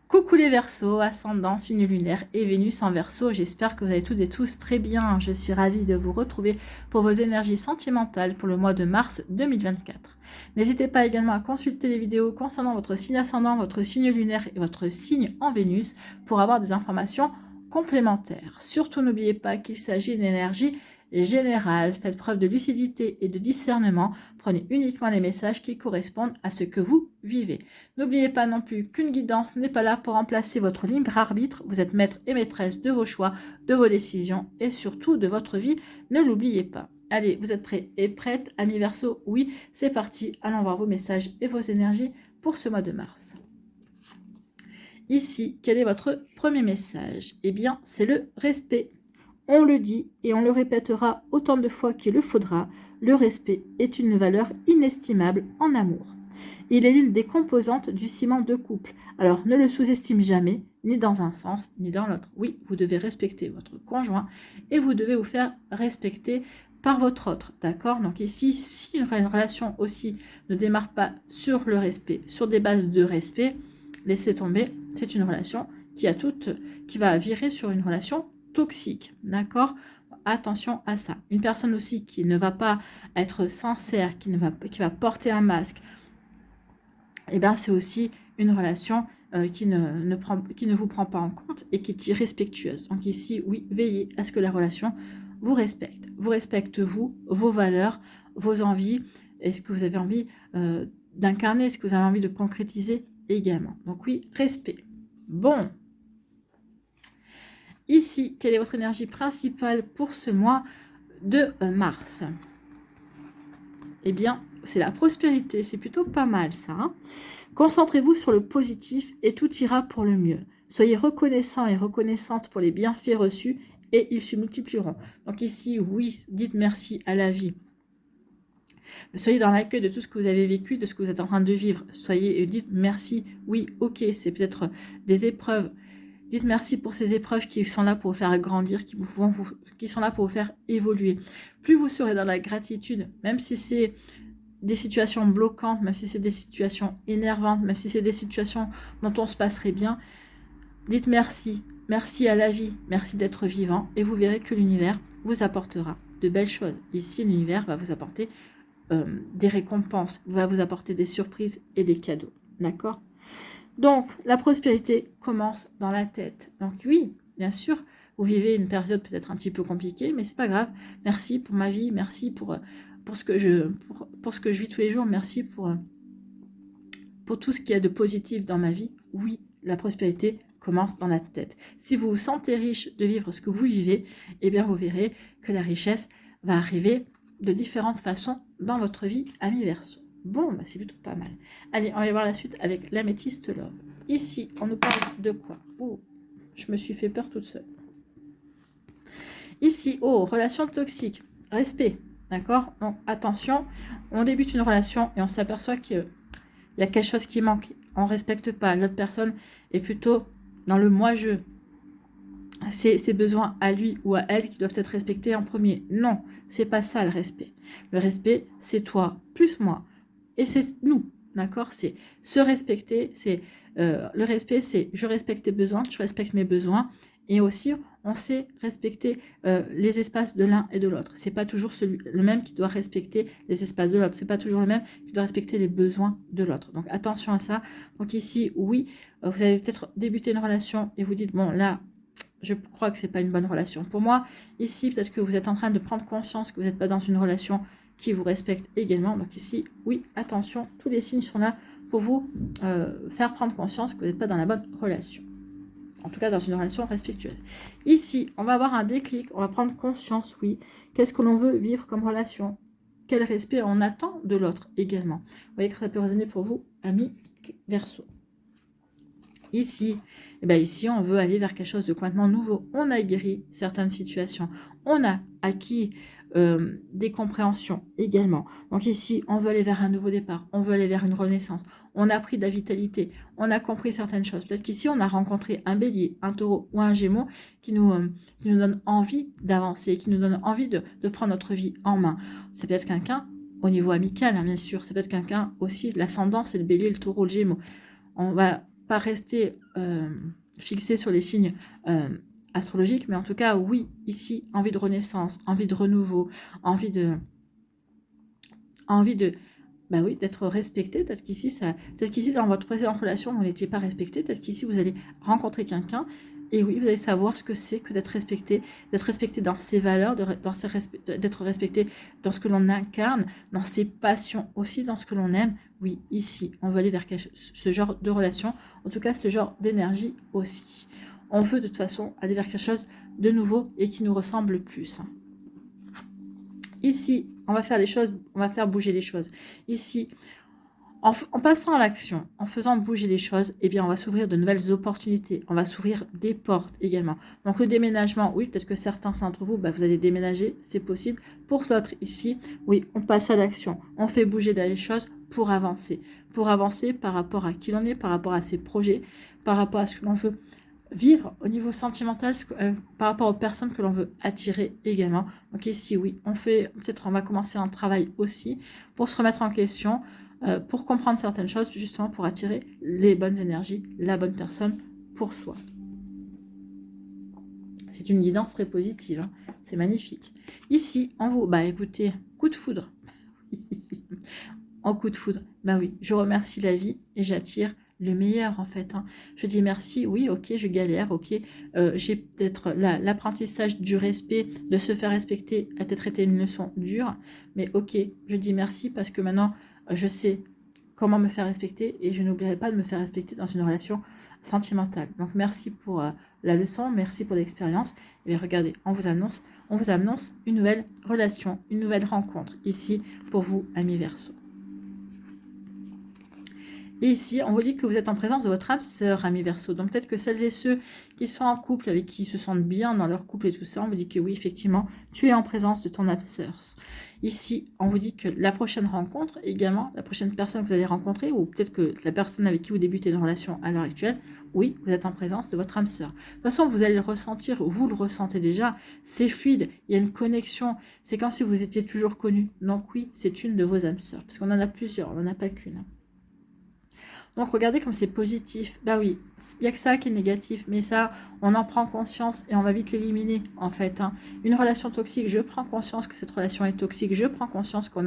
Coucou les Verseaux, ascendant, signe lunaire et Vénus en Verseau. J'espère que vous allez toutes et tous très bien. Je suis ravie de vous retrouver pour vos énergies sentimentales pour le mois de mars 2024. N'hésitez pas également à consulter les vidéos concernant votre signe ascendant, votre signe lunaire et votre signe en Vénus pour avoir des informations complémentaires. Surtout n'oubliez pas qu'il s'agit d'une énergie générale. Faites preuve de lucidité et de discernement. Prenez uniquement les messages qui correspondent à ce que vous vivez. N'oubliez pas non plus qu'une guidance n'est pas là pour remplacer votre libre arbitre. Vous êtes maître et maîtresse de vos choix, de vos décisions et surtout de votre vie. Ne l'oubliez pas. Allez, vous êtes prêts et prêtes, amis Verseau? Oui, c'est parti. Allons voir vos messages et vos énergies pour ce mois de mars. Ici, quel est votre premier message? Eh bien, c'est le respect. On le dit et on le répétera autant de fois qu'il le faudra. Le respect est une valeur inestimable en amour. Il est l'une des composantes du ciment de couple. Alors ne le sous-estime jamais, ni dans un sens, ni dans l'autre. Oui, vous devez respecter votre conjoint et vous devez vous faire respecter par votre autre. D'accord? Donc ici, si une relation aussi ne démarre pas sur le respect, sur des bases de respect, laissez tomber. C'est une relation qui va virer sur une relation toxique. D'accord? Attention à ça. Une personne aussi qui ne va pas être sincère, qui va porter un masque, et bien c'est aussi une relation qui ne vous prend pas en compte et qui est irrespectueuse. Donc ici, oui, veillez à ce que la relation vous respecte. Vous respecte vous, vos valeurs, vos envies, et ce que vous avez envie d'incarner, ce que vous avez envie de concrétiser également. Donc oui, respect. Bon. Ici, quelle est votre énergie principale pour ce mois de mars? Eh bien, c'est la prospérité. C'est plutôt pas mal ça. Hein. Concentrez-vous sur le positif et tout ira pour le mieux. Soyez reconnaissant et reconnaissante pour les bienfaits reçus et ils se multiplieront. Donc ici, oui, dites merci à la vie. Soyez dans l'accueil de tout ce que vous avez vécu, de ce que vous êtes en train de vivre. Soyez et dites merci. Oui, ok, c'est peut-être des épreuves. Dites merci pour ces épreuves qui sont là pour vous faire grandir, qui sont là pour vous faire évoluer. Plus vous serez dans la gratitude, même si c'est des situations bloquantes, même si c'est des situations énervantes, même si c'est des situations dont on se passerait bien, dites merci. Merci à la vie, merci d'être vivant et vous verrez que l'univers vous apportera de belles choses. Ici, l'univers va vous apporter des récompenses, va vous apporter des surprises et des cadeaux. D'accord ? Donc, la prospérité commence dans la tête. Donc oui, bien sûr, vous vivez une période peut-être un petit peu compliquée, mais c'est pas grave. Merci pour ma vie, merci pour ce que je vis tous les jours, merci pour tout ce qu'il y a de positif dans ma vie. Oui, la prospérité commence dans la tête. Si vous vous sentez riche de vivre ce que vous vivez, eh bien vous verrez que la richesse va arriver de différentes façons dans votre vie, amis Verseau. Bon, bah c'est plutôt pas mal. Allez, on va voir la suite avec l'améthyste love. Ici, on nous parle de quoi? Oh, je me suis fait peur toute seule. Ici, oh, relation toxique, respect, d'accord? Donc, attention, on débute une relation et on s'aperçoit qu'il y a quelque chose qui manque. On ne respecte pas. L'autre personne est plutôt dans le moi-je. C'est ses besoins à lui ou à elle qui doivent être respectés en premier. Non, c'est pas ça le respect. Le respect, c'est toi plus moi. Et c'est nous, d'accord? C'est se respecter, c'est le respect, c'est je respecte tes besoins, tu respectes mes besoins, et aussi on sait respecter les espaces de l'un et de l'autre. C'est pas toujours le même qui doit respecter les espaces de l'autre. C'est pas toujours le même qui doit respecter les besoins de l'autre. Donc attention à ça. Donc ici, oui, vous avez peut-être débuté une relation et vous dites bon là, je crois que c'est pas une bonne relation pour moi. Ici, peut-être que vous êtes en train de prendre conscience que vous n'êtes pas dans une relation qui vous respecte également. Donc ici, oui, attention, tous les signes sont là pour vous faire prendre conscience que vous n'êtes pas dans la bonne relation. En tout cas, dans une relation respectueuse. Ici, on va avoir un déclic, on va prendre conscience, oui. Qu'est-ce que l'on veut vivre comme relation? Quel respect on attend de l'autre également? Vous voyez que ça peut résonner pour vous, amis Verseau. Ici, eh bien ici, on veut aller vers quelque chose de complètement nouveau. On a guéri certaines situations. On a acquis des compréhensions également. Donc ici, on veut aller vers un nouveau départ. On veut aller vers une renaissance. On a pris de la vitalité. On a compris certaines choses. Peut-être qu'ici, on a rencontré un bélier, un taureau ou un gémeau qui nous donne envie d'avancer, qui nous donne envie de prendre notre vie en main. C'est peut-être quelqu'un au niveau amical, hein, bien sûr. C'est peut-être quelqu'un aussi de l'ascendant, c'est le bélier, le taureau, le gémeau. On va pas rester fixé sur les signes astrologiques, mais en tout cas, oui, ici, envie de renaissance, envie de renouveau, envie de bah oui, d'être respecté. Peut-être qu'ici, dans votre précédente relation, vous n'étiez pas respecté. Peut-être qu'ici, vous allez rencontrer quelqu'un. Et oui, vous allez savoir ce que c'est que d'être respecté dans ses valeurs, d'être respecté dans ce que l'on incarne, dans ses passions aussi, dans ce que l'on aime. Oui, ici, on veut aller vers ce genre de relation, en tout cas ce genre d'énergie aussi. On veut de toute façon aller vers quelque chose de nouveau et qui nous ressemble plus. Ici, on va faire les choses, on va faire bouger les choses. Ici, en passant à l'action, en faisant bouger les choses, eh bien, on va s'ouvrir de nouvelles opportunités. On va s'ouvrir des portes également. Donc, le déménagement, oui, peut-être que certains d'entre vous, vous allez déménager, c'est possible. Pour d'autres, ici, oui, on passe à l'action. On fait bouger les choses pour avancer. Pour avancer par rapport à qui l'on est, par rapport à ses projets, par rapport à ce que l'on veut vivre au niveau sentimental, par rapport aux personnes que l'on veut attirer également. Donc ici, oui, on va commencer un travail aussi pour se remettre en question, pour comprendre certaines choses, justement pour attirer les bonnes énergies, la bonne personne pour soi. C'est une guidance très positive, hein. C'est magnifique. Ici, en vous, écoutez, coup de foudre. En coup de foudre, oui, je remercie la vie et j'attire le meilleur en fait. Hein. Je dis merci, oui, ok, je galère, ok, j'ai peut-être l'apprentissage du respect, de se faire respecter, a peut-être été une leçon dure, mais ok, je dis merci parce que maintenant, je sais comment me faire respecter et je n'oublierai pas de me faire respecter dans une relation sentimentale. Donc merci pour la leçon, merci pour l'expérience. Et bien regardez, on vous annonce une nouvelle relation, une nouvelle rencontre ici pour vous, amis Verseau. Et ici, on vous dit que vous êtes en présence de votre âme sœur, amis Verseau. Donc peut-être que celles et ceux qui sont en couple, avec qui se sentent bien dans leur couple et tout ça, on vous dit que oui, effectivement, tu es en présence de ton âme sœur. Ici, on vous dit que la prochaine rencontre, également, la prochaine personne que vous allez rencontrer, ou peut-être que la personne avec qui vous débutez une relation à l'heure actuelle, oui, vous êtes en présence de votre âme sœur. De toute façon, vous allez le ressentir, vous le ressentez déjà, c'est fluide, il y a une connexion, c'est comme si vous étiez toujours connu. Donc oui, c'est une de vos âmes sœurs, parce qu'on en a plusieurs, on n'en a pas qu'une. Donc, regardez comme c'est positif. Bah oui, il n'y a que ça qui est négatif. Mais ça, on en prend conscience et on va vite l'éliminer, en fait. Hein. Une relation toxique, je prends conscience que cette relation est toxique. Je prends conscience qu'on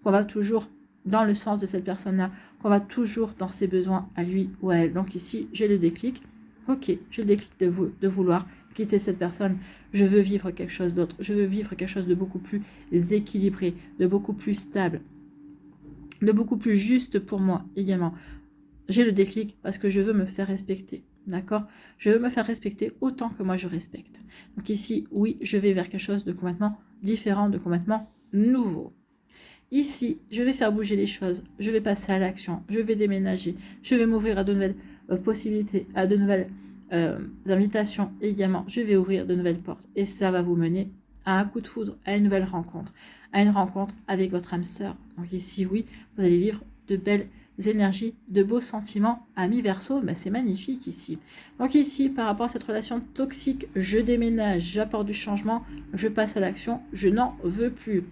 va toujours dans le sens de cette personne-là, qu'on va toujours dans ses besoins à lui ou à elle. Donc ici, j'ai le déclic. Ok, j'ai le déclic de vouloir quitter cette personne. Je veux vivre quelque chose d'autre. Je veux vivre quelque chose de beaucoup plus équilibré, de beaucoup plus stable, de beaucoup plus juste pour moi également. J'ai le déclic parce que je veux me faire respecter, d'accord? Je veux me faire respecter autant que moi je respecte. Donc ici, oui, je vais vers quelque chose de complètement différent, de complètement nouveau. Ici, je vais faire bouger les choses, je vais passer à l'action, je vais déménager, je vais m'ouvrir à de nouvelles possibilités, à de nouvelles invitations également. Je vais ouvrir de nouvelles portes et ça va vous mener à un coup de foudre, à une nouvelle rencontre, à une rencontre avec votre âme sœur. Donc ici, oui, vous allez vivre de belles énergies, de beaux sentiments, amis Verseau, c'est magnifique ici. Donc ici, par rapport à cette relation toxique, je déménage, j'apporte du changement, je passe à l'action, je n'en veux plus.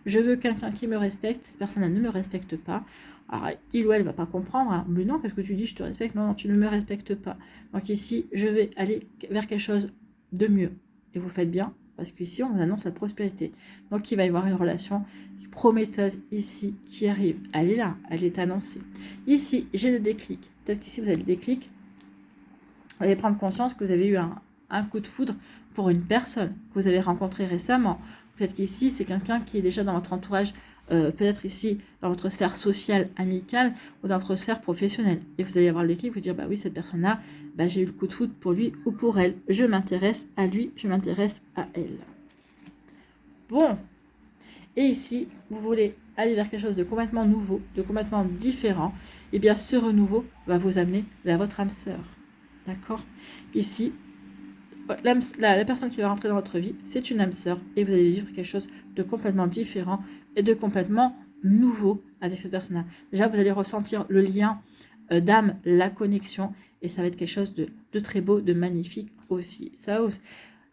Je veux quelqu'un qui me respecte, cette personne ne me respecte pas. Alors, il ou elle ne va pas comprendre, hein. Mais non, qu'est-ce que tu dis, je te respecte, non, tu ne me respectes pas. Donc ici, je vais aller vers quelque chose de mieux. Et vous faites bien, parce qu'ici, on vous annonce la prospérité. Donc il va y avoir une relation prometteuse ici qui arrive. Elle est là, elle est annoncée. Ici, j'ai le déclic. Peut-être qu'ici, vous avez le déclic. Vous allez prendre conscience que vous avez eu un coup de foudre pour une personne que vous avez rencontrée récemment. Peut-être qu'ici, c'est quelqu'un qui est déjà dans votre entourage, peut-être ici, dans votre sphère sociale, amicale, ou dans votre sphère professionnelle. Et vous allez avoir le déclic, vous dire, oui, cette personne-là, j'ai eu le coup de foudre pour lui ou pour elle. Je m'intéresse à lui, je m'intéresse à elle. Bon. Et ici, vous voulez aller vers quelque chose de complètement nouveau, de complètement différent, et bien ce renouveau va vous amener vers votre âme sœur. D'accord? Ici, la personne qui va rentrer dans votre vie, c'est une âme sœur, et vous allez vivre quelque chose de complètement différent et de complètement nouveau avec cette personne-là. Déjà, vous allez ressentir le lien d'âme, la connexion, et ça va être quelque chose de très beau, de magnifique aussi. Ça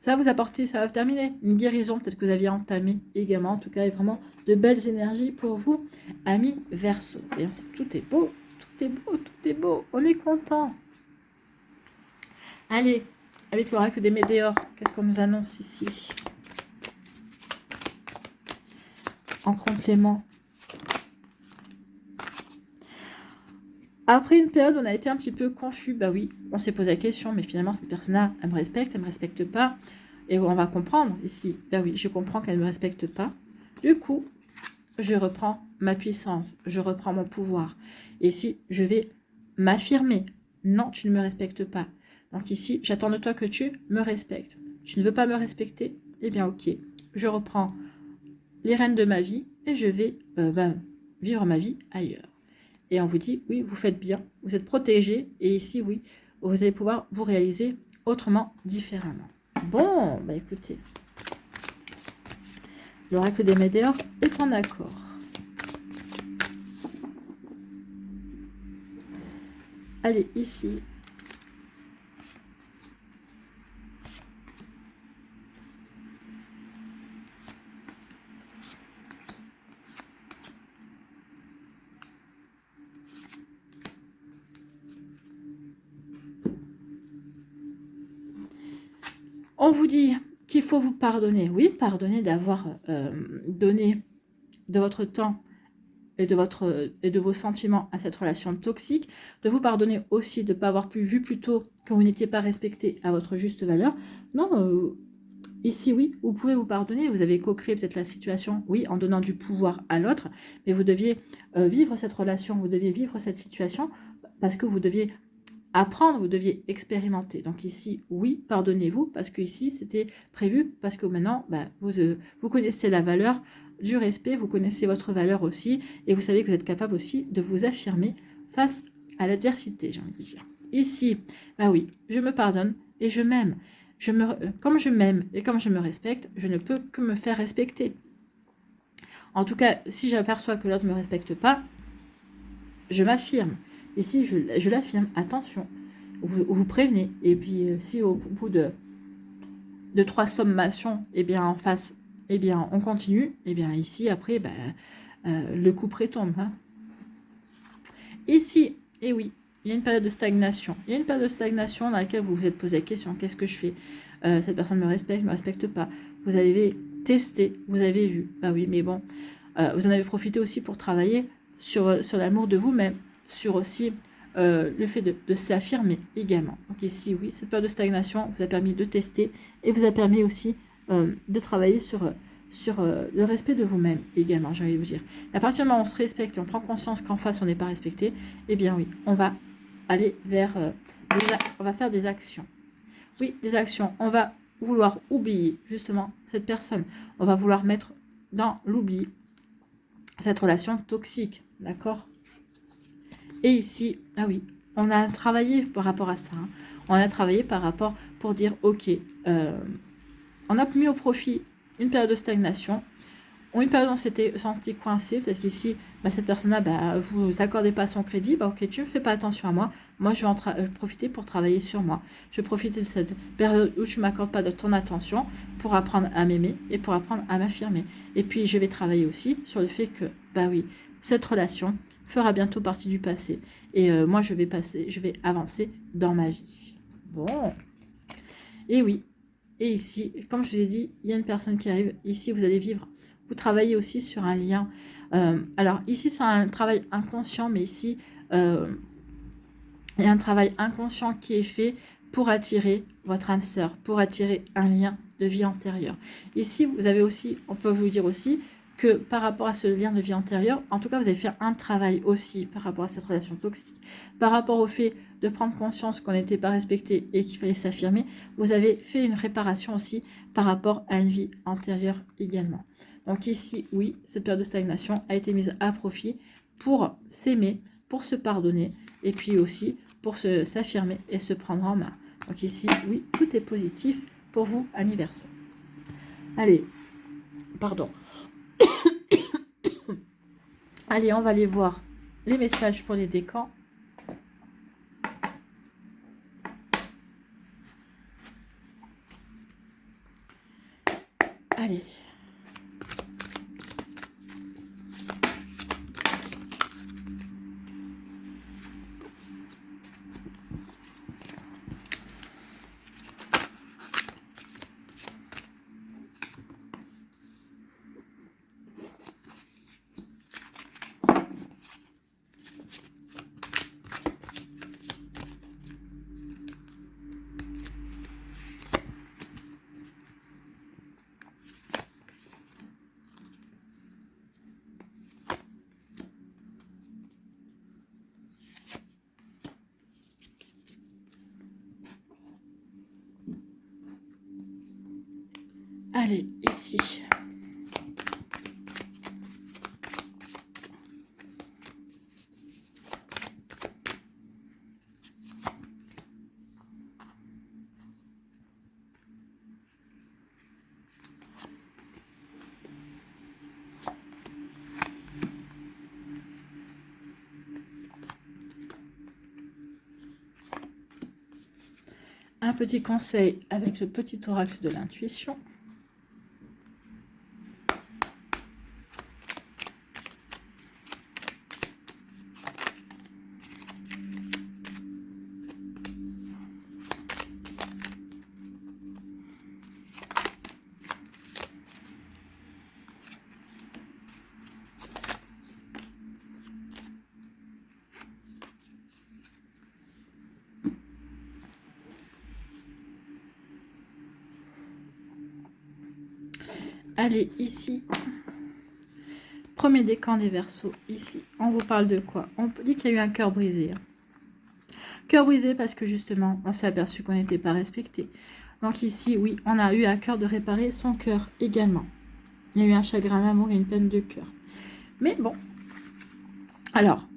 va vous apporter, ça va terminer une guérison, peut-être que vous aviez entamé également, en tout cas, et vraiment de belles énergies pour vous, amis Verseau. Bien, tout est beau, tout est beau, tout est beau, on est content. Allez, avec l'oracle des météores, qu'est-ce qu'on nous annonce ici? En complément. Après une période où on a été un petit peu confus, bah oui, on s'est posé la question, mais finalement cette personne-là, elle me respecte pas. Et on va comprendre ici, bah oui, je comprends qu'elle ne me respecte pas. Du coup, je reprends ma puissance, je reprends mon pouvoir. Et ici, je vais m'affirmer. Non, tu ne me respectes pas. Donc ici, j'attends de toi que tu me respectes. Tu ne veux pas me respecter? Eh bien, ok. Je reprends les rênes de ma vie et je vais vivre ma vie ailleurs. Et on vous dit, oui, vous faites bien, vous êtes protégé. Et ici, oui, vous allez pouvoir vous réaliser autrement, différemment. Bon, bah écoutez, l'oracle des météores est en accord. Allez, ici. On vous dit qu'il faut vous pardonner. Oui, pardonner d'avoir donné de votre temps et de vos sentiments à cette relation toxique. De vous pardonner aussi de ne pas avoir vu plus tôt que vous n'étiez pas respecté à votre juste valeur. Non, ici, oui, vous pouvez vous pardonner. Vous avez co-créé peut-être la situation, oui, en donnant du pouvoir à l'autre. Mais vous deviez vivre cette relation, vous deviez vivre cette situation parce que vous deviez apprendre, vous deviez expérimenter. Donc ici, oui, pardonnez-vous, parce que ici, c'était prévu, parce que maintenant, vous connaissez la valeur du respect, vous connaissez votre valeur aussi, et vous savez que vous êtes capable aussi de vous affirmer face à l'adversité, j'ai envie de dire. Ici, oui, je me pardonne et je m'aime. Comme je m'aime et comme je me respecte, je ne peux que me faire respecter. En tout cas, si j'aperçois que l'autre ne me respecte pas, je m'affirme. Ici, je l'affirme, attention, vous prévenez. Et puis, si au bout de 3 sommations, eh bien, en face, eh bien, on continue, eh bien, ici, après, le coup près tombe. Hein. Ici, eh oui, il y a une période de stagnation. Il y a une période de stagnation dans laquelle vous vous êtes posé la question, qu'est-ce que je fais? Cette personne me respecte pas. Vous avez testé, vous avez vu. Bah oui, mais bon, vous en avez profité aussi pour travailler sur l'amour de vous-même, sur aussi le fait de s'affirmer également. Donc ici, oui, cette période de stagnation vous a permis de tester et vous a permis aussi de travailler sur le respect de vous-même également, j'ai envie de vous dire. Et à partir du moment où on se respecte et on prend conscience qu'en face on n'est pas respecté, eh bien oui, on va aller vers, on va faire des actions. Oui, des actions. On va vouloir oublier justement cette personne. On va vouloir mettre dans l'oubli cette relation toxique, d'accord? Et ici, ah oui, on a travaillé par rapport à ça. Hein. On a travaillé par rapport pour dire, ok, on a mis au profit une période de stagnation, ou une période où on s'était senti coincé, peut-être qu'ici, cette personne-là, vous accordez pas son crédit, ok, tu ne fais pas attention à moi, moi je vais profiter pour travailler sur moi. Je vais profiter de cette période où tu ne m'accordes pas de ton attention pour apprendre à m'aimer et pour apprendre à m'affirmer. Et puis je vais travailler aussi sur le fait que, oui, cette relation fera bientôt partie du passé. Et moi je vais avancer dans ma vie. Bon. Et oui. Et ici, comme je vous ai dit, il y a une personne qui arrive. Ici, vous allez vivre. Vous travaillez aussi sur un lien. Alors, ici, c'est un travail inconscient, mais ici, il y a un travail inconscient qui est fait pour attirer votre âme sœur, pour attirer un lien de vie antérieure. Ici, vous avez aussi, on peut vous dire aussi, que par rapport à ce lien de vie antérieure, en tout cas, vous avez fait un travail aussi par rapport à cette relation toxique, par rapport au fait de prendre conscience qu'on n'était pas respecté et qu'il fallait s'affirmer, vous avez fait une réparation aussi par rapport à une vie antérieure également. Donc ici, oui, cette période de stagnation a été mise à profit pour s'aimer, pour se pardonner, et puis aussi pour s'affirmer et se prendre en main. Donc ici, oui, tout est positif pour vous, amis Verseau. Allez, pardon. Allez, on va aller voir les messages pour les décans. Allez. Allez, ici. Un petit conseil avec le petit oracle de l'intuition. Allez, ici, premier décan des Verseaux, ici, on vous parle de quoi? On dit qu'il y a eu un cœur brisé. Cœur brisé parce que justement, on s'est aperçu qu'on n'était pas respecté. Donc ici, oui, on a eu à cœur de réparer son cœur également. Il y a eu un chagrin d'amour et une peine de cœur. Mais bon, alors,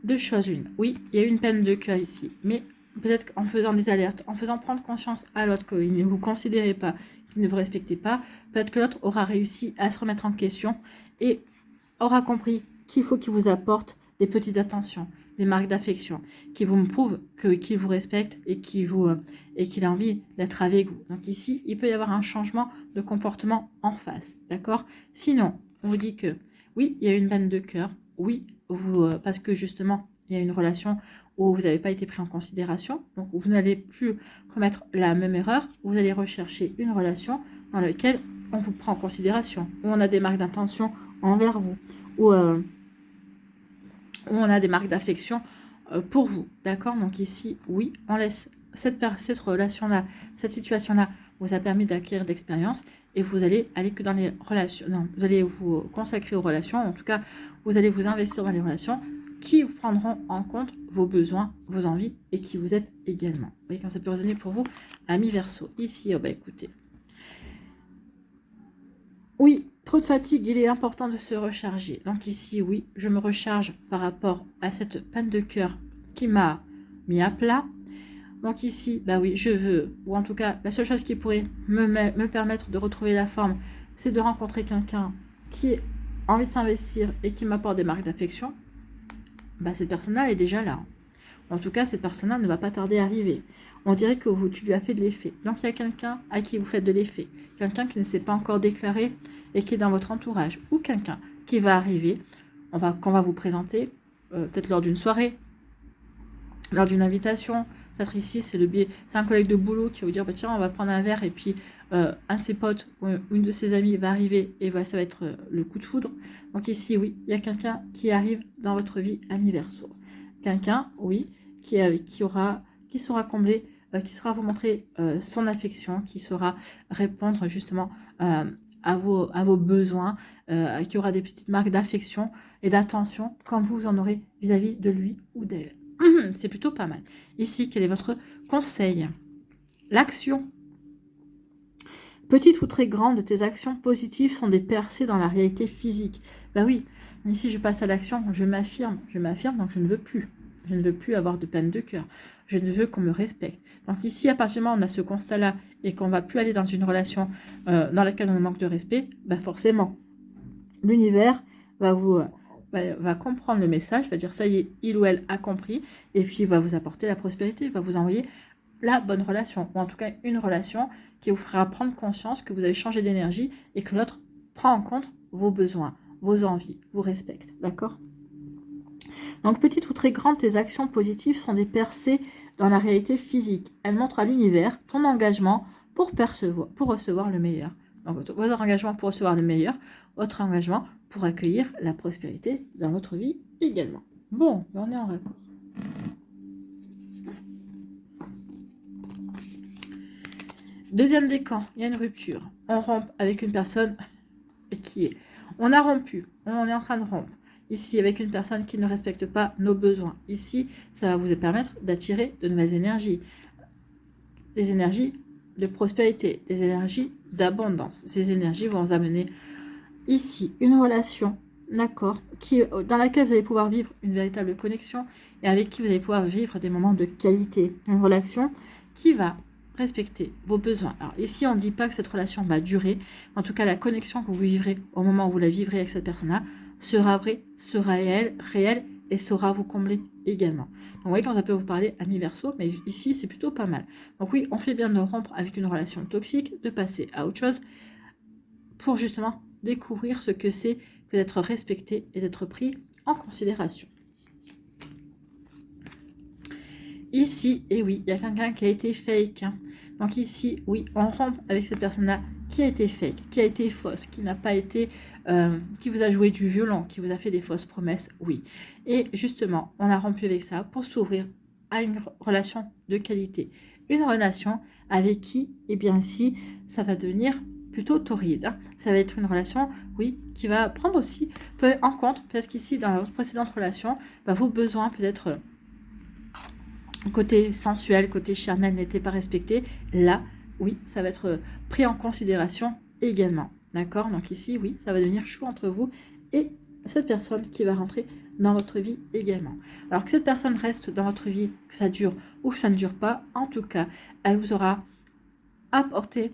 deux choses, une. Oui, il y a eu une peine de cœur ici, mais peut-être qu'en faisant des alertes, en faisant prendre conscience à l'autre qu'il ne vous considérez pas, qu'il ne vous respectez pas, peut-être que l'autre aura réussi à se remettre en question et aura compris qu'il faut qu'il vous apporte des petites attentions, des marques d'affection, qui vous prouvent qu'il vous respecte et qu'il a envie d'être avec vous. Donc ici, il peut y avoir un changement de comportement en face, d'accord? Sinon, on vous dit que oui, il y a eu une peine de cœur, oui, parce que justement, il y a une relation où vous n'avez pas été pris en considération, donc vous n'allez plus commettre la même erreur, vous allez rechercher une relation dans laquelle on vous prend en considération, où on a des marques d'intention envers vous, où on a des marques d'affection pour vous, d'accord? Donc ici, oui, on laisse cette relation-là, cette situation-là vous a permis d'acquérir d'expérience et vous allez aller que dans les relations, non, vous allez vous consacrer aux relations, en tout cas, vous allez vous investir dans les relations qui vous prendront en compte vos besoins, vos envies et qui vous êtes également. Vous voyez quand ça peut résonner pour vous, amis Verseau. Ici, oh bah écoutez, oui, trop de fatigue, il est important de se recharger. Donc ici, oui, je me recharge par rapport à cette panne de cœur qui m'a mis à plat. Donc ici, bah oui, je veux, ou en tout cas, la seule chose qui pourrait me permettre de retrouver la forme, c'est de rencontrer quelqu'un qui a envie de s'investir et qui m'apporte des marques d'affection. Bah, cette personne-là est déjà là. En tout cas, cette personne-là ne va pas tarder à arriver. On dirait que tu lui as fait de l'effet. Donc, il y a quelqu'un à qui vous faites de l'effet. Quelqu'un qui ne s'est pas encore déclaré et qui est dans votre entourage. Ou quelqu'un qui va arriver, qu'on va vous présenter, peut-être lors d'une soirée, lors d'une invitation. Peut-être ici, c'est un collègue de boulot qui va vous dire, bah, tiens, on va prendre un verre. Et puis, un de ses potes ou une de ses amis va arriver et ça va être le coup de foudre. Donc ici, oui, il y a quelqu'un qui arrive dans votre vie, ami Verseau. Quelqu'un, oui, qui saura combler, qui saura vous montrer son affection, qui saura répondre justement à vos besoins, qui aura des petites marques d'affection et d'attention quand vous en aurez vis-à-vis de lui ou d'elle. C'est plutôt pas mal. Ici, quel est votre conseil? L'action. Petite ou très grande, tes actions positives sont des percées dans la réalité physique. Bah oui, ici je passe à l'action, je m'affirme, donc je ne veux plus. Je ne veux plus avoir de peine de cœur. Je ne veux qu'on me respecte. Donc ici, à partir du moment où on a ce constat-là et qu'on ne va plus aller dans une relation dans laquelle on manque de respect, bah forcément, l'univers va comprendre le message, va dire ça y est, il ou elle a compris, et puis va vous apporter la prospérité, va vous envoyer la bonne relation, ou en tout cas une relation qui vous fera prendre conscience que vous avez changé d'énergie et que l'autre prend en compte vos besoins, vos envies, vous respecte, d'accord? Donc, petite ou très grande, tes actions positives sont des percées dans la réalité physique. Elles montrent à l'univers ton engagement pour recevoir le meilleur. Donc, votre engagement pour recevoir le meilleur, votre engagement pour accueillir la prospérité dans votre vie également. Bon, on est en raccord. Deuxième décan, il y a une rupture. On rompt avec une personne on a rompu, on est en train de rompre. Ici, avec une personne qui ne respecte pas nos besoins. Ici, ça va vous permettre d'attirer de nouvelles énergies. Des énergies de prospérité, des énergies d'abondance. Ces énergies vont vous amener ici une relation, d'accord, dans laquelle vous allez pouvoir vivre une véritable connexion et avec qui vous allez pouvoir vivre des moments de qualité. Une relation qui va respecter vos besoins. Alors ici, on ne dit pas que cette relation va durer. En tout cas, la connexion que vous vivrez au moment où vous la vivrez avec cette personne-là sera vraie, sera réelle et saura vous combler également. Donc vous voyez quand ça peut vous parler amis Verseau, mais ici, c'est plutôt pas mal. Donc oui, on fait bien de rompre avec une relation toxique, de passer à autre chose pour justement découvrir ce que c'est que d'être respecté et d'être pris en considération. Ici, et oui, il y a quelqu'un qui a été fake. Hein. Donc ici, oui, on rompt avec cette personne-là qui a été fake, qui a été fausse, qui n'a pas été... qui vous a joué du violon, qui vous a fait des fausses promesses, oui. Et justement, on a rompu avec ça pour s'ouvrir à une relation de qualité. Une relation avec qui, eh bien ici, ça va devenir plutôt torride. Hein. Ça va être une relation, oui, qui va prendre aussi en compte, peut-être qu'ici, dans votre précédente relation, vos besoins peut-être... côté sensuel, côté charnel n'était pas respecté, là, oui, ça va être pris en considération également. D'accord? Donc ici, oui, ça va devenir chaud entre vous et cette personne qui va rentrer dans votre vie également. Alors que cette personne reste dans votre vie, que ça dure ou que ça ne dure pas, en tout cas, elle vous aura apporté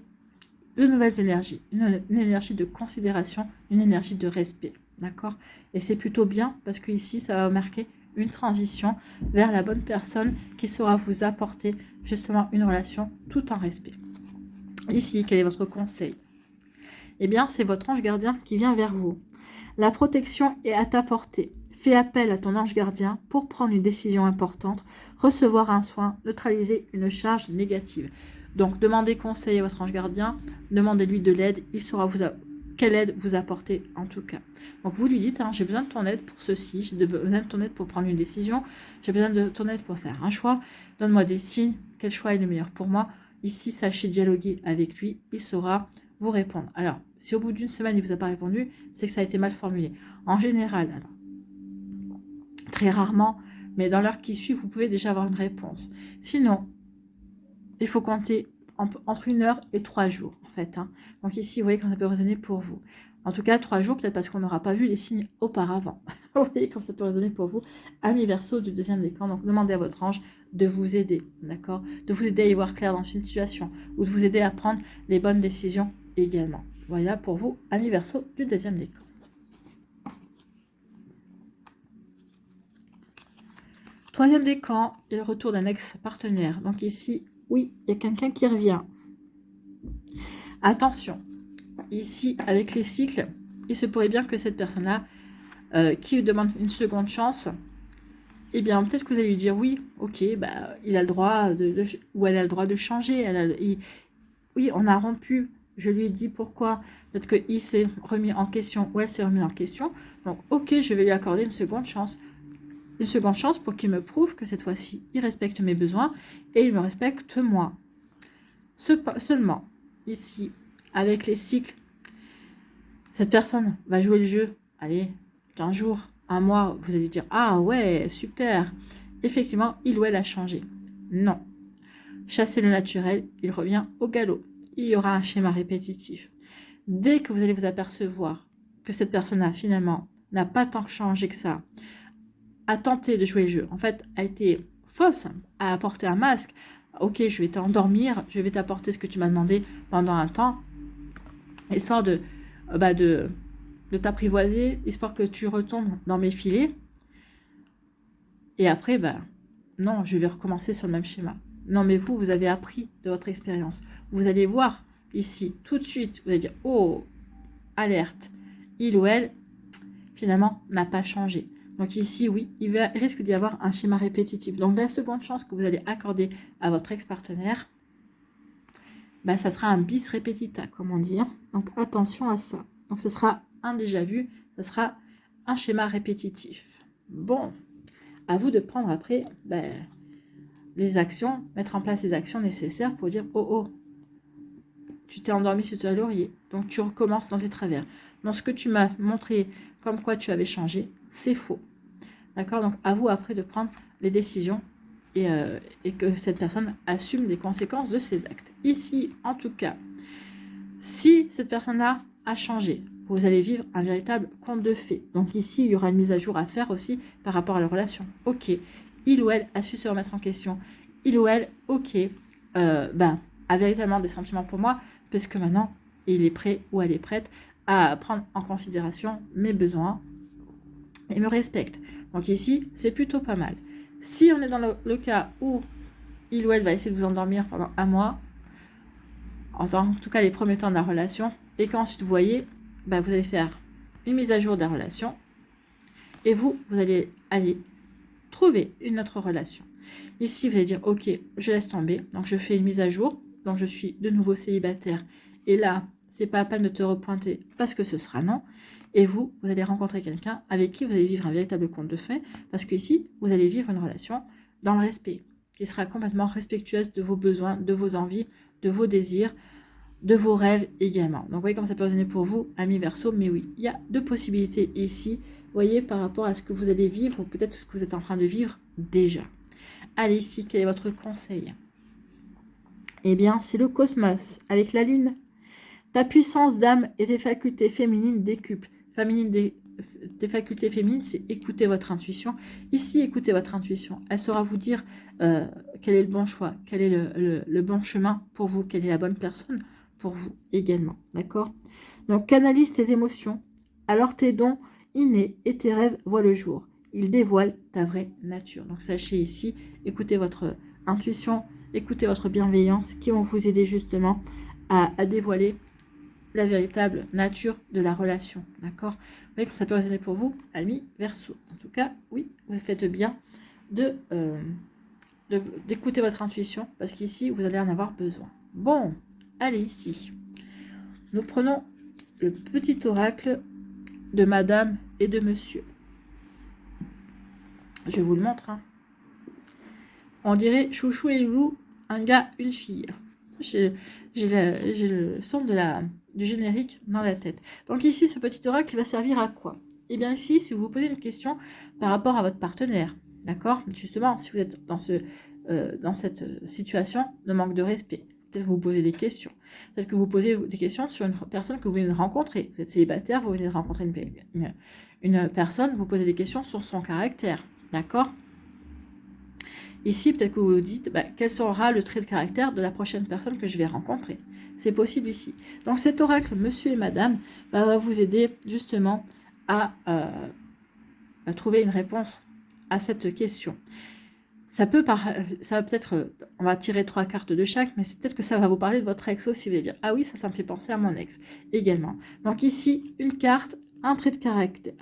de nouvelles énergies, une énergie de considération, une énergie de respect. D'accord? Et c'est plutôt bien parce que ici, ça va marquer une transition vers la bonne personne qui saura vous apporter justement une relation tout en respect. Ici, quel est votre conseil? Eh bien, c'est votre ange gardien qui vient vers vous. La protection est à ta portée. Fais appel à ton ange gardien pour prendre une décision importante, recevoir un soin, neutraliser une charge négative. Donc, demandez conseil à votre ange gardien, demandez-lui de l'aide, il saura quelle aide vous apporter en tout cas. Donc vous lui dites, hein, j'ai besoin de ton aide pour ceci, j'ai besoin de ton aide pour prendre une décision, j'ai besoin de ton aide pour faire un choix, donne-moi des signes, quel choix est le meilleur pour moi. Ici, sachez dialoguer avec lui, il saura vous répondre. Alors, si au bout d'une semaine, il ne vous a pas répondu, c'est que ça a été mal formulé. En général, alors, très rarement, mais dans l'heure qui suit, vous pouvez déjà avoir une réponse. Sinon, il faut compter entre 1 heure et 3 jours, en fait. Hein. Donc ici, vous voyez quand ça peut résonner pour vous. En tout cas, 3 jours, peut-être parce qu'on n'aura pas vu les signes auparavant. Vous voyez quand ça peut résonner pour vous. Amis Verseau du deuxième décan, donc demandez à votre ange de vous aider, d'accord? De vous aider à y voir clair dans une situation, ou de vous aider à prendre les bonnes décisions également. Voilà pour vous, amis Verseau du deuxième décan. Troisième décan, il y a le retour d'un ex-partenaire. Donc ici, oui, il y a quelqu'un qui revient. Attention, ici, avec les cycles, il se pourrait bien que cette personne-là, qui vous demande une seconde chance, eh bien, peut-être que vous allez lui dire oui, ok, bah, il a le droit ou elle a le droit de changer. Oui, on a rompu, je lui ai dit pourquoi. Peut-être qu'il s'est remis en question ou elle s'est remis en question. Donc, ok, je vais lui accorder une seconde chance. Une seconde chance pour qu'il me prouve que cette fois-ci, il respecte mes besoins et il me respecte moi. Seulement, ici, avec les cycles, cette personne va jouer le jeu, allez, 15 jours, 1 mois, vous allez dire, ah ouais, super, effectivement, il ou elle a changé. Non. Chasser le naturel, il revient au galop. Il y aura un schéma répétitif. Dès que vous allez vous apercevoir que cette personne-là, finalement, n'a pas tant changé que ça, a tenté de jouer le jeu, en fait, a été fausse, a apporté un masque, ok, je vais t'endormir, je vais t'apporter ce que tu m'as demandé pendant un temps, histoire de t'apprivoiser, histoire que tu retombes dans mes filets. Et après, non, je vais recommencer sur le même schéma. Non, mais vous avez appris de votre expérience. Vous allez voir ici, tout de suite, vous allez dire, oh, alerte, il ou elle, finalement, n'a pas changé. Donc ici, oui, il risque d'y avoir un schéma répétitif. Donc la seconde chance que vous allez accorder à votre ex-partenaire, ça sera un bis repetita, comment dire. Donc attention à ça. Donc ce sera un déjà vu, ce sera un schéma répétitif. Bon, à vous de prendre après les actions, mettre en place les actions nécessaires pour dire, oh oh, tu t'es endormi sur ton laurier, donc tu recommences dans tes travers. Dans ce que tu m'as montré comme quoi tu avais changé, c'est faux. D'accord? Donc, à vous après de prendre les décisions et que cette personne assume les conséquences de ses actes. Ici, en tout cas, si cette personne-là a changé, vous allez vivre un véritable conte de fées. Donc ici, il y aura une mise à jour à faire aussi par rapport à la relation. Ok, il ou elle a su se remettre en question. Il ou elle, ok, a véritablement des sentiments pour moi, parce que maintenant, il est prêt ou elle est prête à prendre en considération mes besoins et me respecte. Donc ici, c'est plutôt pas mal. Si on est dans le cas où il ou elle va essayer de vous endormir pendant un mois, en tout cas les premiers temps de la relation, et qu'ensuite vous voyez, vous allez faire une mise à jour de la relation, et vous allez aller trouver une autre relation. Ici, vous allez dire, ok, je laisse tomber, donc je fais une mise à jour, donc je suis de nouveau célibataire, et là, c'est pas à peine de te repointer, parce que ce sera non, et vous allez rencontrer quelqu'un avec qui vous allez vivre un véritable conte de fées, parce qu'ici, vous allez vivre une relation dans le respect, qui sera complètement respectueuse de vos besoins, de vos envies, de vos désirs, de vos rêves également. Donc, vous voyez comment ça peut résonner pour vous, amis Verseau, mais oui, il y a deux possibilités ici, vous voyez, par rapport à ce que vous allez vivre, ou peut-être ce que vous êtes en train de vivre déjà. Allez, ici, quel est votre conseil? Eh bien, c'est le cosmos, avec la lune. Ta puissance d'âme et tes facultés féminines décuplent. Tes facultés féminines, c'est écouter votre intuition. Ici, écoutez votre intuition. Elle saura vous dire quel est le bon choix, quel est le bon chemin pour vous, quelle est la bonne personne pour vous également. D'accord? Donc, canalise tes émotions. Alors tes dons innés et tes rêves voient le jour. Ils dévoilent ta vraie nature. Donc, sachez ici, écoutez votre intuition, écoutez votre bienveillance qui vont vous aider justement à dévoiler la véritable nature de la relation, d'accord? Vous voyez que ça peut résonner pour vous, amis Verseau. En tout cas, oui, vous faites bien d'écouter votre intuition, parce qu'ici, vous allez en avoir besoin. Bon, allez, ici, nous prenons le petit oracle de madame et de monsieur. Je vous le montre. Hein. On dirait chouchou et loulou, un gars, une fille. J'ai le son du générique dans la tête. Donc ici, ce petit oracle va servir à quoi? Eh bien ici, si vous vous posez une question par rapport à votre partenaire, d'accord? Justement, si vous êtes dans cette situation de manque de respect, peut-être que vous posez des questions. Peut-être que vous posez des questions sur une personne que vous venez de rencontrer. Vous êtes célibataire, vous venez de rencontrer une personne, vous posez des questions sur son caractère, d'accord? Ici, peut-être que vous vous dites, quel sera le trait de caractère de la prochaine personne que je vais rencontrer. C'est possible ici. Donc cet oracle, monsieur et madame, va vous aider justement à trouver une réponse à cette question. Ça va peut-être, on va tirer 3 cartes de chaque, mais c'est peut-être que ça va vous parler de votre ex aussi. Vous allez dire, ah oui, ça me fait penser à mon ex également. Donc ici, une carte, un trait de caractère.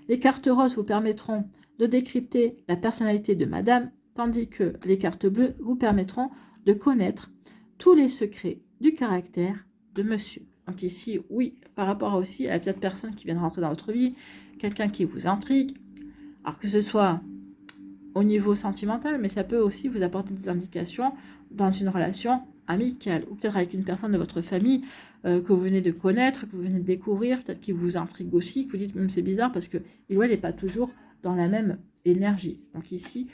Les cartes roses vous permettront de décrypter la personnalité de madame, tandis que les cartes bleues vous permettront de connaître tous les secrets du caractère de monsieur. Donc ici, oui, par rapport aussi à cette personne qui vient de rentrer dans votre vie, quelqu'un qui vous intrigue, alors que ce soit au niveau sentimental, mais ça peut aussi vous apporter des indications dans une relation amicale, ou peut-être avec une personne de votre famille que vous venez de connaître, que vous venez de découvrir, peut-être qui vous intrigue aussi, que vous dites, c'est bizarre parce que il ou elle n'est pas toujours dans la même énergie. Donc ici,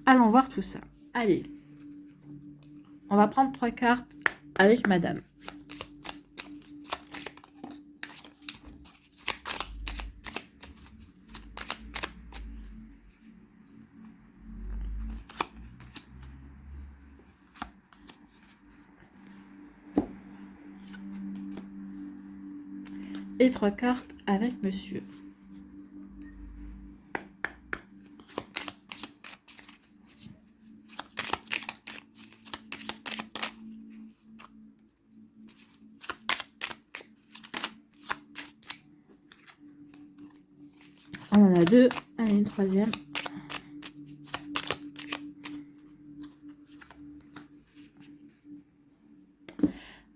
allons voir tout ça. Allez, on va prendre 3 cartes avec madame. Et 3 cartes avec monsieur. On en a 2, allez, une troisième.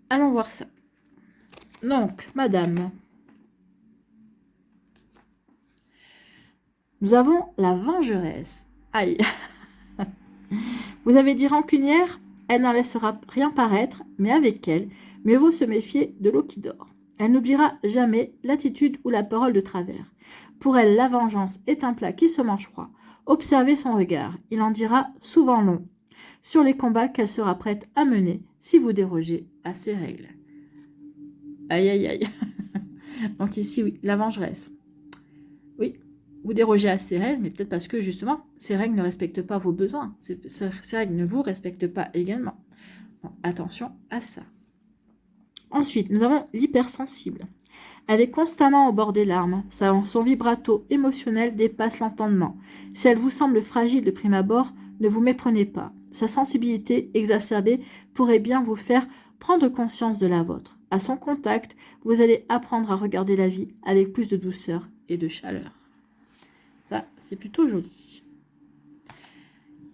Allons voir ça. Donc, madame, nous avons la vengeresse. Aïe. Vous avez dit rancunière, elle n'en laissera rien paraître, mais avec elle, mieux vaut se méfier de l'eau qui dort. Elle n'oubliera jamais l'attitude ou la parole de travers. Pour elle, la vengeance est un plat qui se mange froid. Observez son regard. Il en dira souvent long sur les combats qu'elle sera prête à mener si vous dérogez à ses règles. Aïe, aïe, aïe. Donc ici, oui, la vengeresse. Oui, vous dérogez à ces règles, mais peut-être parce que, justement, ces règles ne respectent pas vos besoins. Ces règles ne vous respectent pas également. Donc, attention à ça. Ensuite, nous avons l'hypersensible. Elle est constamment au bord des larmes. Son vibrato émotionnel dépasse l'entendement. Si elle vous semble fragile de prime abord, ne vous méprenez pas. Sa sensibilité exacerbée pourrait bien vous faire prendre conscience de la vôtre. À son contact, vous allez apprendre à regarder la vie avec plus de douceur et de chaleur. Ça, c'est plutôt joli.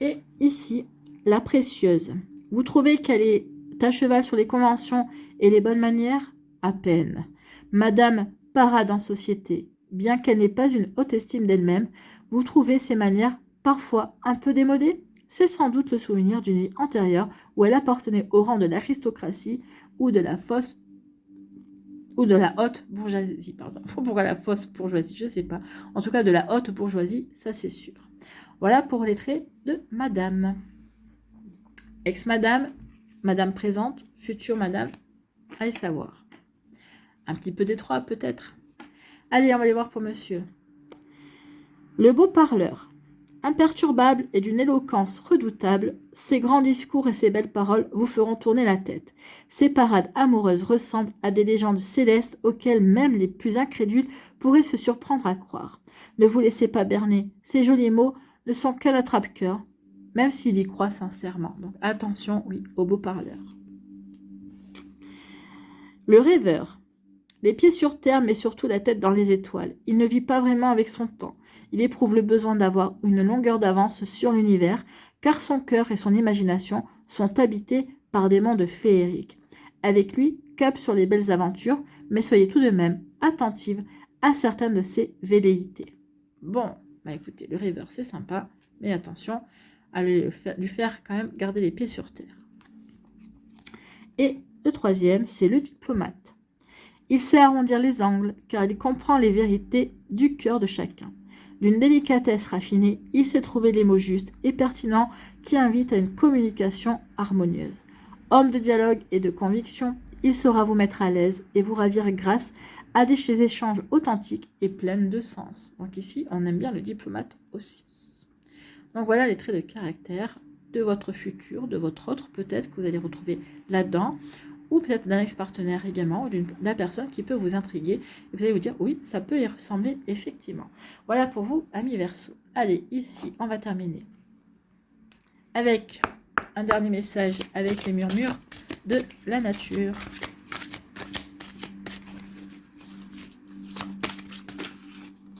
Et ici, la précieuse. Vous trouvez qu'elle est à cheval sur les conventions et les bonnes manières? À peine. Madame parade en société. Bien qu'elle n'ait pas une haute estime d'elle-même, vous trouvez ses manières parfois un peu démodées? C'est sans doute le souvenir d'une vie antérieure où elle appartenait au rang de l'aristocratie ou de la haute bourgeoisie, pardon. Pourquoi la fausse bourgeoisie, je ne sais pas. En tout cas, de la haute bourgeoisie, ça c'est sûr. Voilà pour les traits de madame. Ex-madame, madame présente, future madame, allez savoir. Un petit peu d'étroit peut-être. Allez, on va aller voir pour monsieur. Le beau parleur. Imperturbable et d'une éloquence redoutable, ses grands discours et ses belles paroles vous feront tourner la tête. Ses parades amoureuses ressemblent à des légendes célestes auxquelles même les plus incrédules pourraient se surprendre à croire. Ne vous laissez pas berner, ces jolis mots ne sont qu'un attrape-cœur, même s'il y croit sincèrement. Donc attention, oui, au beau parleur. Le rêveur. Les pieds sur terre, mais surtout la tête dans les étoiles. Il ne vit pas vraiment avec son temps. Il éprouve le besoin d'avoir une longueur d'avance sur l'univers, car son cœur et son imagination sont habités par des mondes féeriques. Avec lui, cap sur les belles aventures, mais soyez tout de même attentive à certaines de ses velléités. Bon, bah écoutez, le rêveur c'est sympa, mais attention à lui faire quand même garder les pieds sur terre. Et le troisième, c'est le diplomate. Il sait arrondir les angles, car il comprend les vérités du cœur de chacun. D'une délicatesse raffinée, il sait trouver les mots justes et pertinents qui invitent à une communication harmonieuse. Homme de dialogue et de conviction, il saura vous mettre à l'aise et vous ravir grâce à des échanges authentiques et pleins de sens. Donc ici, on aime bien le diplomate aussi. Donc voilà les traits de caractère de votre futur, de votre autre peut-être que vous allez retrouver là-dedans, ou peut-être d'un ex-partenaire également, ou d'une personne qui peut vous intriguer. Et vous allez vous dire, oui, ça peut y ressembler effectivement. Voilà pour vous, amis Verseau. Allez, ici, on va terminer avec un dernier message avec les murmures de la nature.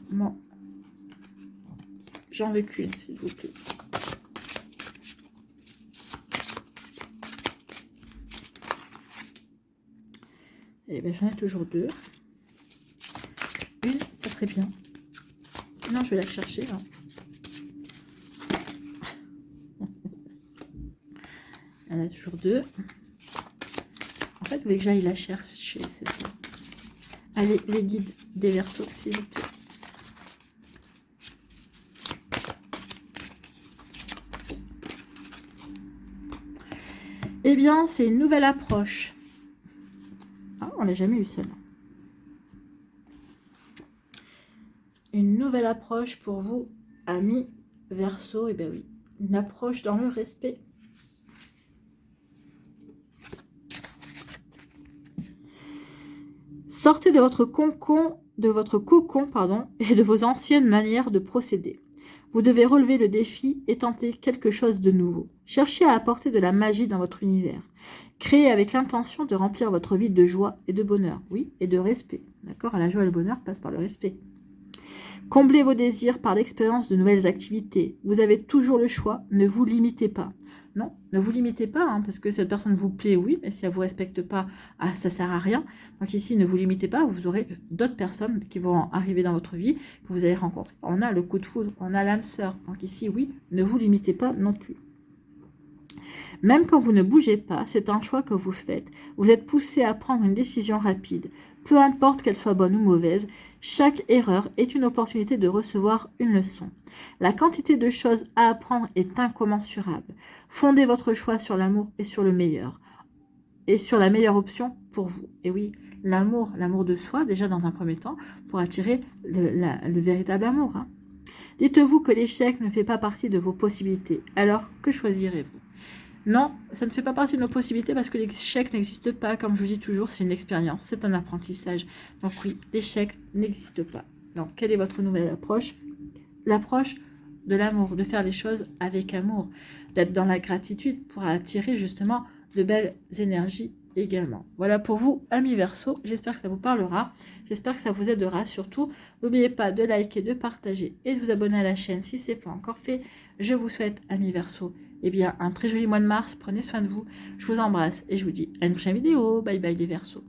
Bon. J'en veux qu'une, s'il vous plaît. Et bien, j'en ai toujours deux. Une, ça serait bien. Sinon, je vais la chercher. Là. Il y en a toujours deux. En fait, vous voulez que j'aille la chercher. Allez, les guides des Verseaux, s'il vous plaît. Eh bien, c'est une nouvelle approche. Ah, on l'a jamais eu celle-là. Une nouvelle approche pour vous, amis Verseau. Eh bien oui, une approche dans le respect. Sortez de votre cocon, et de vos anciennes manières de procéder. Vous devez relever le défi et tenter quelque chose de nouveau. Cherchez à apporter de la magie dans votre univers. Créez avec l'intention de remplir votre vie de joie et de bonheur, oui, et de respect. D'accord? La joie et le bonheur passent par le respect. Comblez vos désirs par l'expérience de nouvelles activités. Vous avez toujours le choix, ne vous limitez pas. Non, ne vous limitez pas, hein, parce que cette personne vous plaît, oui, mais si elle ne vous respecte pas, ah, ça ne sert à rien. Donc ici, ne vous limitez pas, vous aurez d'autres personnes qui vont arriver dans votre vie, que vous allez rencontrer. On a le coup de foudre, on a l'âme sœur. Donc ici, oui, ne vous limitez pas non plus. Même quand vous ne bougez pas, c'est un choix que vous faites. Vous êtes poussé à prendre une décision rapide. Peu importe qu'elle soit bonne ou mauvaise, chaque erreur est une opportunité de recevoir une leçon. La quantité de choses à apprendre est incommensurable. Fondez votre choix sur l'amour et sur le meilleur. Et sur la meilleure option pour vous. Et oui, l'amour de soi, déjà dans un premier temps, pour attirer le véritable amour. Hein. Dites-vous que l'échec ne fait pas partie de vos possibilités. Alors, que choisirez-vous? Non, ça ne fait pas partie de nos possibilités parce que l'échec n'existe pas. Comme je vous dis toujours, c'est une expérience, c'est un apprentissage. Donc oui, l'échec n'existe pas. Donc, quelle est votre nouvelle approche? L'approche de l'amour, de faire les choses avec amour, d'être dans la gratitude pour attirer justement de belles énergies également. Voilà pour vous, amis Verseau. J'espère que ça vous parlera. J'espère que ça vous aidera. Surtout, n'oubliez pas de liker, de partager et de vous abonner à la chaîne si ce n'est pas encore fait. Je vous souhaite, amis Verseau, eh bien, un très joli mois de mars. Prenez soin de vous. Je vous embrasse et je vous dis à une prochaine vidéo. Bye bye les Verseaux.